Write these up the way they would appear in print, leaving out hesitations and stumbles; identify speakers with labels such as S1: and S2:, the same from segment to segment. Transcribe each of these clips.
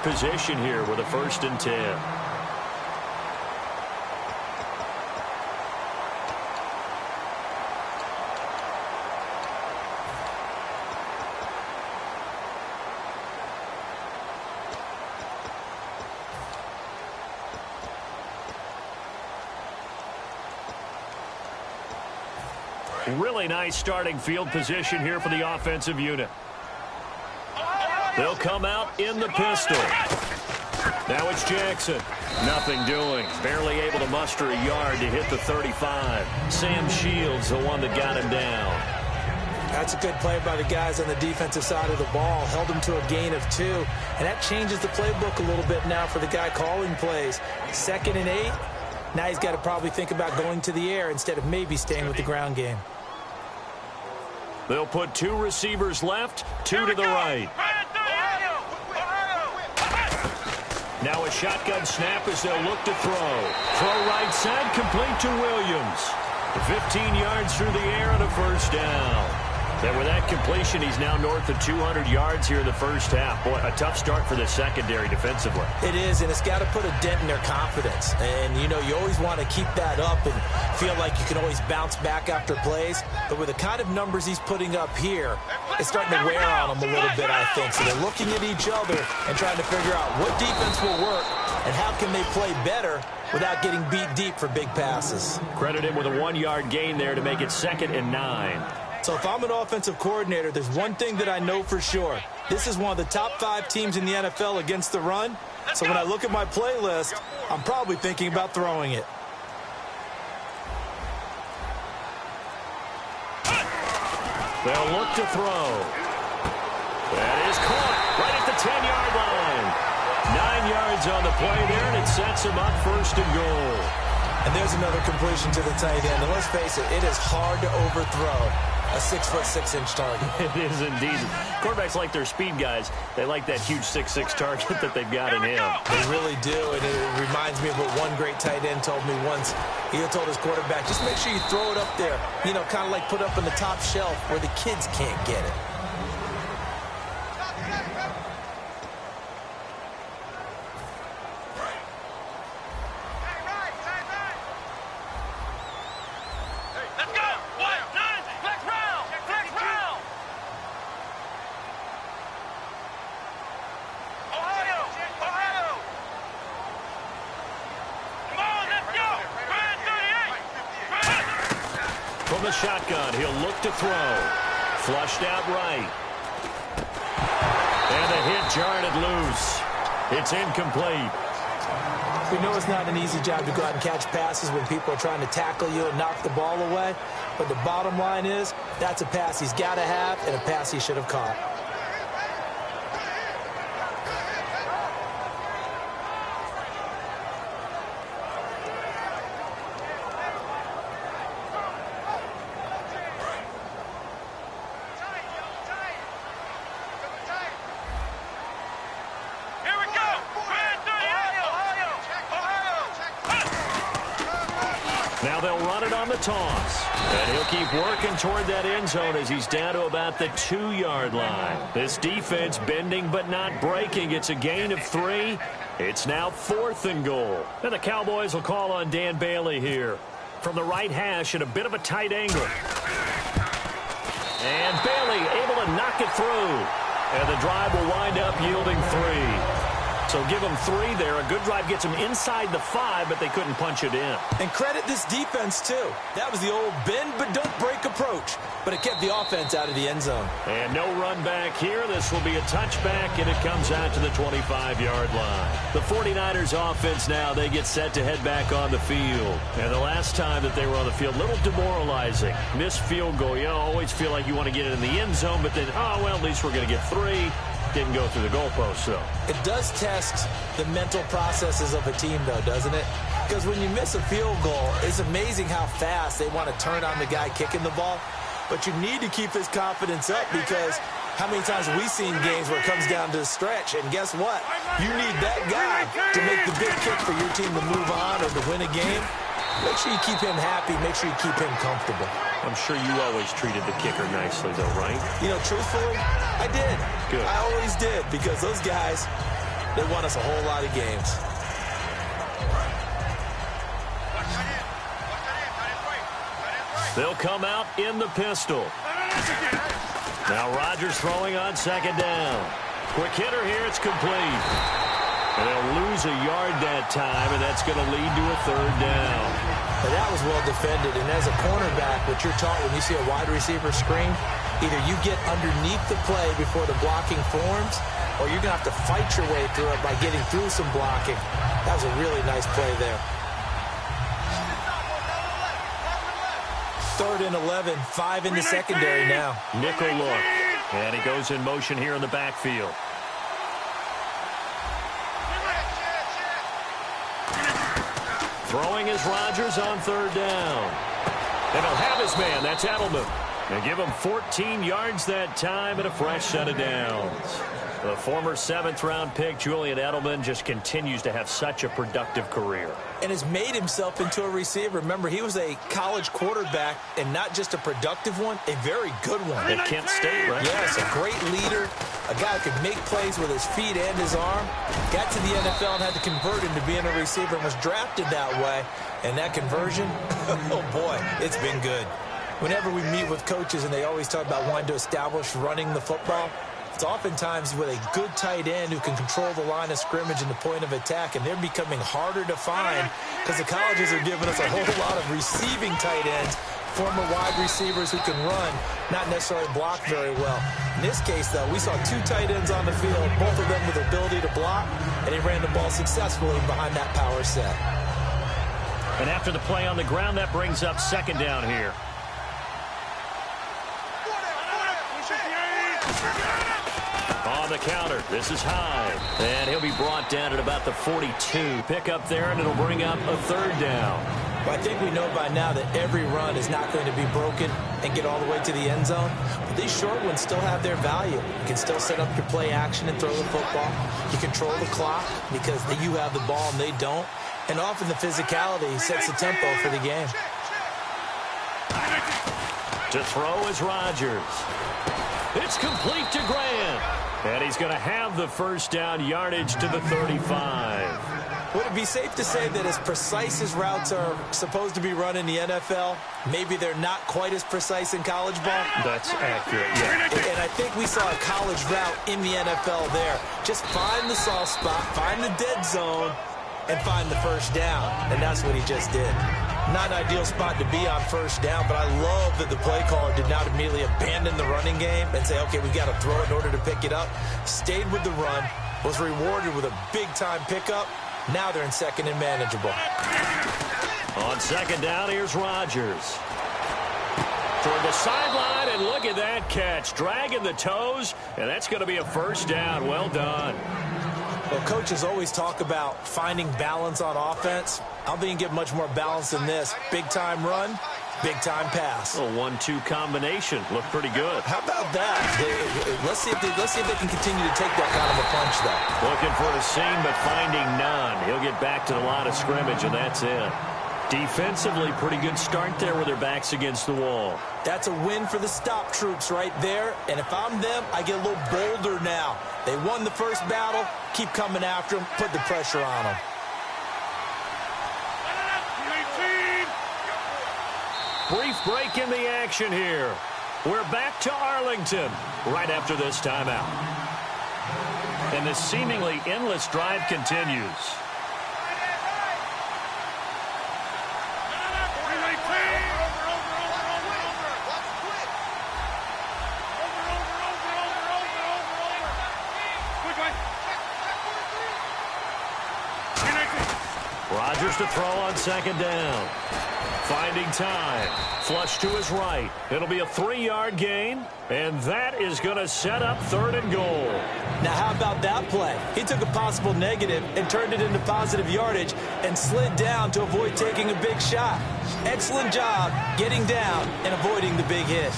S1: position here with a 1st and 10. Really nice starting field position here for the offensive unit. They'll come out in the pistol. Now it's Jackson. Nothing doing. Barely able to muster a yard to hit the 35. Sam Shields, the one that got him down.
S2: That's a good play by the guys on the defensive side of the ball. Held him to a gain of 2. And that changes the playbook a little bit now for the guy calling plays. 2nd and 8. Now he's got to probably think about going to the air instead of maybe staying with the ground game.
S1: They'll put 2 receivers left, 2 to the right. Now a shotgun snap as they'll look to throw. Throw right side, complete to Williams. 15 yards through the air and a 1st down. And with that completion, he's now north of 200 yards here in the 1st half. Boy, a tough start for the secondary defensively.
S2: It is, and it's got to put a dent in their confidence. And, you know, you always want to keep that up and feel like you can always bounce back after plays. But with the kind of numbers he's putting up here, it's starting to wear on them a little bit, I think. So they're looking at each other and trying to figure out what defense will work and how can they play better without getting beat deep for big passes.
S1: Credit him with a 1-yard gain there to make it 2nd and 9.
S2: So if I'm an offensive coordinator, there's one thing that I know for sure. This is one of the top 5 teams in the NFL against the run. So when I look at my playlist, I'm probably thinking about throwing it.
S1: They'll look to throw. That is caught right at the 10-yard line. 9 yards on the play there, and it sets him up 1st and goal.
S2: And there's another completion to the tight end. And let's face it is hard to overthrow a 6'6" target.
S1: It is indeed. Quarterbacks like their speed guys. They like that huge 6'6" target that they've got in him.
S2: They really do, and it reminds me of what one great tight end told me once. He told his quarterback, just make sure you throw it up there. You know, kind of like put up on the top shelf where the kids can't get it.
S1: From the shotgun, he'll look to throw. Flushed out right. And the hit jarred it loose. It's incomplete.
S2: We know it's not an easy job to go out and catch passes when people are trying to tackle you and knock the ball away. But the bottom line is, that's a pass he's got to have and a pass he should have caught.
S1: Now they'll run it on the toss. And he'll keep working toward that end zone as he's down to about the 2-yard line. This defense bending but not breaking. It's a gain of 3. It's now 4th and goal. And the Cowboys will call on Dan Bailey here. From the right hash at a bit of a tight angle. And Bailey able to knock it through. And the drive will wind up yielding 3. So give them 3 there. A good drive gets them inside the 5, but they couldn't punch it in.
S2: And credit this defense, too. That was the old bend but don't break approach. But it kept the offense out of the end zone.
S1: And no run back here. This will be a touchback, and it comes out to the 25-yard line. The 49ers offense now, they get set to head back on the field. And the last time that they were on the field, a little demoralizing. Missed field goal. You always feel like you want to get it in the end zone, but then, oh, well, at least we're going to get 3. Didn't go through the goalpost, though.
S2: It does test the mental processes of a team, though, doesn't it? Because when you miss a field goal, it's amazing how fast they want to turn on the guy kicking the ball. But you need to keep his confidence up because how many times have we seen games where it comes down to the stretch? And guess what? You need that guy to make the big kick for your team to move on or to win a game. Make sure you keep him happy. Make sure you keep him comfortable.
S1: I'm sure you always treated the kicker nicely, though, right?
S2: You know, truthfully, I did.
S1: Good.
S2: I always did because those guys, They won us a whole lot of games.
S1: They'll come out in the pistol. Now Rodgers throwing on second down. Quick hitter here, it's complete. And they'll lose a yard that time, and that's going to lead to a third down.
S2: And that was well defended. And as a cornerback, what you're taught when you see a wide receiver screen, either you get underneath the play before the blocking forms, or you're going to have to fight your way through it by getting through some blocking. That was a really nice play there. 3rd and 11, 5 in the secondary now.
S1: Nickel look. And he goes in motion here in the backfield. Throwing is Rodgers on 3rd down. And he'll have his man. That's Edelman. And give him 14 yards that time and a fresh set of downs. The former 7th-round pick, Julian Edelman, just continues to have such a productive career.
S2: And has made himself into a receiver. Remember, he was a college quarterback, and not just a productive one, a very good one.
S1: At Kent State, right?
S2: Yes, a great leader, a guy who could make plays with his feet and his arm. Got to the NFL and had to convert into being a receiver and was drafted that way. And that conversion, oh boy, it's been good. Whenever we meet with coaches and they always talk about wanting to establish running the football, it's oftentimes with a good tight end who can control the line of scrimmage and the point of attack, and they're becoming harder to find because the colleges are giving us a whole lot of receiving tight ends, former wide receivers who can run, not necessarily block very well. In this case, though, we saw 2 tight ends on the field, both of them with the ability to block, and he ran the ball successfully behind that power set.
S1: And after the play on the ground, that brings up 2nd down here. On the counter, this is high. And he'll be brought down at about the 42. Pick up there, and it'll bring up a 3rd down.
S2: Well, I think we know by now that every run is not going to be broken and get all the way to the end zone. But these short ones still have their value. You can still set up your play action and throw the football. You control the clock because you have the ball and they don't. And often the physicality sets the tempo for the game.
S1: To throw is Rodgers. It's complete to Grant. And he's going to have the 1st down, yardage to the 35.
S2: Would it be safe to say that as precise as routes are supposed to be run in the NFL, maybe they're not quite as precise in college ball?
S1: That's accurate, yeah.
S2: And I think we saw a college route in the NFL there. Just find the soft spot, find the dead zone, and find the 1st down. And that's what he just did. Not an ideal spot to be on 1st down, but I love that the play caller did not immediately abandon the running game and say, okay, we got to throw in order to pick it up. Stayed with the run, was rewarded with a big-time pickup. Now they're in 2nd and manageable.
S1: On 2nd down, here's Rodgers. Toward the sideline, and look at that catch. Dragging the toes, and that's going to be a 1st down. Well done.
S2: Well, coaches always talk about finding balance on offense. I don't think you can get much more balance than this. Big-time run, big-time pass.
S1: A 1-2 combination. Looked pretty good.
S2: How about that? Let's see if they can continue to take that kind of a punch, though.
S1: Looking for a seam, but finding none. He'll get back to the line of scrimmage, and that's it. Defensively, pretty good start there with their backs against the wall.
S2: That's a win for the stop troops right there. And if I'm them, I get a little bolder now. They won the 1st battle. Keep coming after them. Put the pressure on them.
S1: Brief break in the action here. We're back to Arlington right after this timeout. And this seemingly endless drive continues. Rodgers to throw on 2nd down. Finding time. Flush to his right. It'll be a 3-yard gain, and that is going to set up 3rd and goal.
S2: Now, how about that play? He took a possible negative and turned it into positive yardage and slid down to avoid taking a big shot. Excellent job getting down and avoiding the big hit.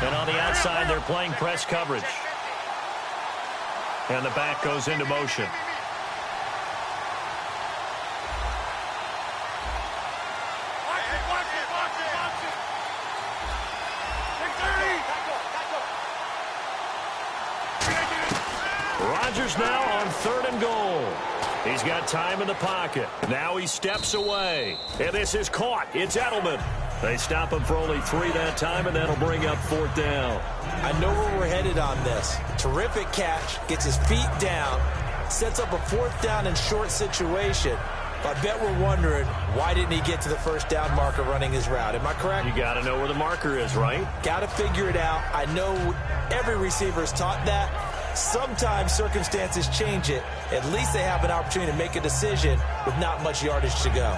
S1: And on the outside, they're playing press coverage. And the back goes into motion. Rodgers now on 3rd and goal. He's got time in the pocket. Now he steps away. And this is caught. It's Edelman. They stop him for only 3 that time, and that'll bring up 4th down.
S2: I know where we're headed on this. Terrific catch. Gets his feet down. Sets up a 4th down and short situation. But I bet we're wondering, why didn't he get to the 1st down marker running his route? Am I correct?
S1: You got to know where the marker is, right?
S2: Got to figure it out. I know every receiver is taught that. Sometimes circumstances change it. At least they have an opportunity to make a decision with not much yardage to go.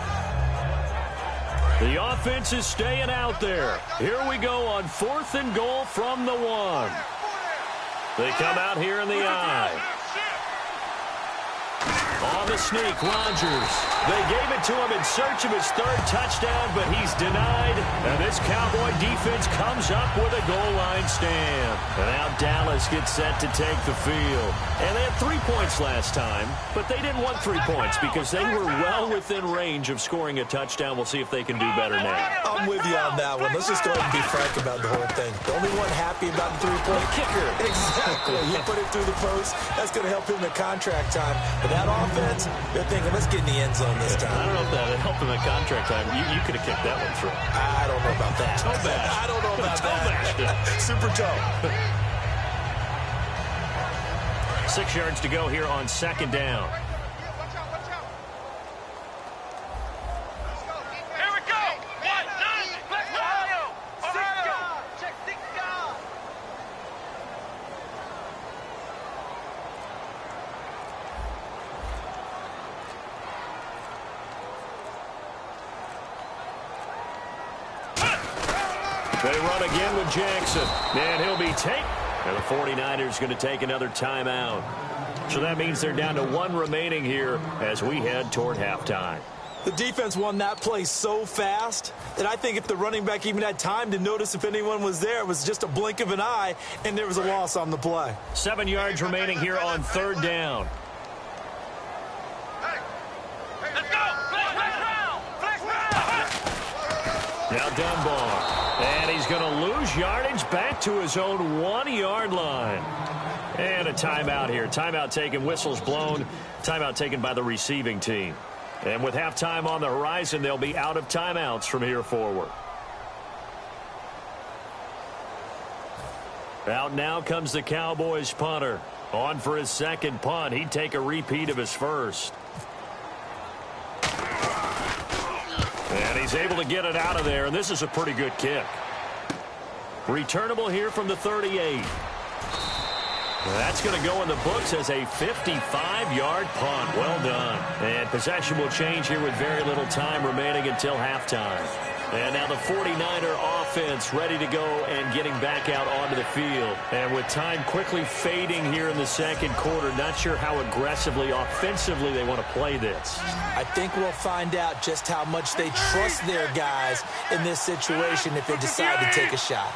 S1: The offense is staying out there. Here we go on 4th and goal from the 1. They come out here in the I. On the sneak, Rodgers. They gave it to him in search of his 3rd touchdown, but he's denied. And this Cowboy defense comes up with a goal line stand. And now Dallas gets set to take the field. And they had 3 points last time, but they didn't want 3 points because they were well within range of scoring a touchdown. We'll see if they can do better now.
S2: I'm with you on that one. Let's just go ahead and be frank about the whole thing. The only one happy about the 3-point
S1: kicker.
S2: Exactly. You put it through the post. That's going to help him in contract time. But that offense, they're thinking, let's get in the end zone this time.
S1: I don't know if that helped him in contract time. You could have kicked that one through.
S2: I don't know about that.
S1: Toe bash.
S2: I don't know about that. Super toe.
S1: 6 yards to go here on 2nd down. They run again with Jackson, and he'll be taken. And the 49ers going to take another timeout. So that means they're down to 1 remaining here as we head toward halftime.
S2: The defense won that play so fast that I think if the running back even had time to notice if anyone was there, it was just a blink of an eye, and there was a loss on the play.
S1: 7 yards remaining here on 3rd down. Now Dunbar. And he's going to lose yardage back to his own 1-yard line. And a timeout here. Timeout taken, whistles blown. Timeout taken by the receiving team. And with halftime on the horizon, they'll be out of timeouts from here forward. Out now comes the Cowboys punter. On for his 2nd punt. He'd take a repeat of his 1st. And he's able to get it out of there, and this is a pretty good kick. Returnable here from the 38. That's going to go in the books as a 55-yard punt. Well done. And possession will change here with very little time remaining until halftime. And now the 49er offense ready to go and getting back out onto the field. And with time quickly fading here in the 2nd quarter, not sure how aggressively, offensively they want to play this.
S2: I think we'll find out just how much they trust their guys in this situation if they decide to take a shot.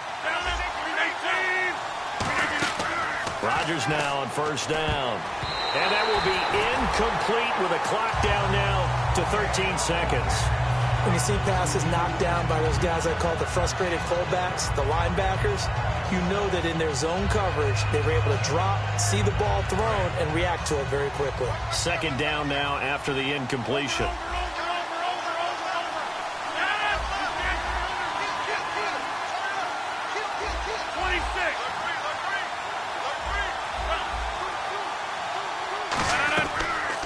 S1: Rodgers now on 1st down. And that will be incomplete with a clock down now to 13 seconds.
S2: When you see passes knocked down by those guys I call the frustrated fullbacks, the linebackers, you know that in their zone coverage, they were able to drop, see the ball thrown, and react to it very quickly.
S1: 2nd down now after the incompletion.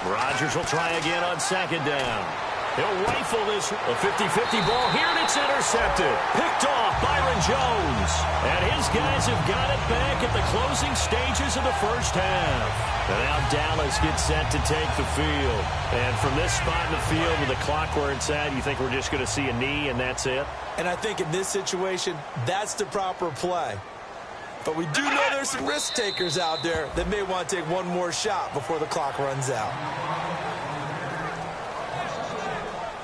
S1: Rodgers will try again on 2nd down. He'll rifle this, a 50-50 ball here, and it's intercepted. Picked off Byron Jones. And his guys have got it back at the closing stages of the 1st half. And now Dallas gets set to take the field. And from this spot in the field with the clock where it's at, you think we're just going to see a knee and that's it?
S2: And I think in this situation, that's the proper play. But we do know there's some risk takers out there that may want to take one more shot before the clock runs out.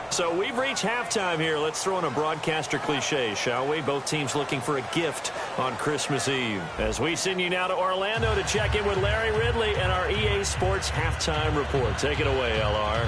S1: So we've reached halftime here. Let's throw in a broadcaster cliche, shall we? Both teams looking for a gift on Christmas Eve. As we send you now to Orlando to check in with Larry Ridley and our EA Sports Halftime Report. Take it away, LR.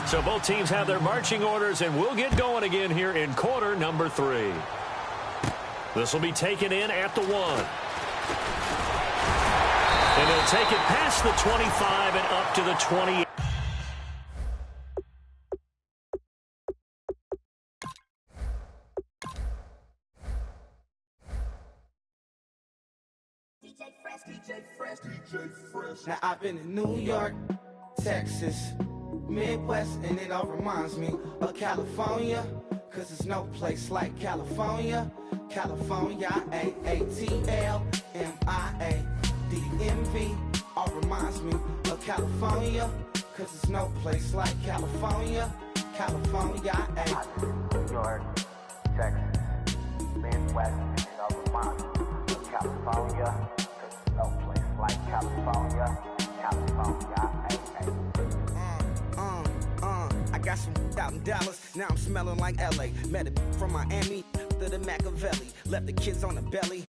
S1: So both teams have their marching orders, and we'll get going again here in quarter number 3. This will be taken in at the 1. And they'll take it past the 25 and up to the 28.
S3: Now I've been in New York, Texas, Midwest, and it all reminds me of California, cause there's no place like California. California, A-A-T-L-M-I-A-D-M-V, all reminds me of California, cause there's no place like California. California,
S4: New York, Texas, Midwest, and it all reminds me of California, cause there's no place like California. California,
S3: I got some out in Dallas, now I'm smelling like LA. Met a from Miami to the Machiavelli. Left the kids on the belly,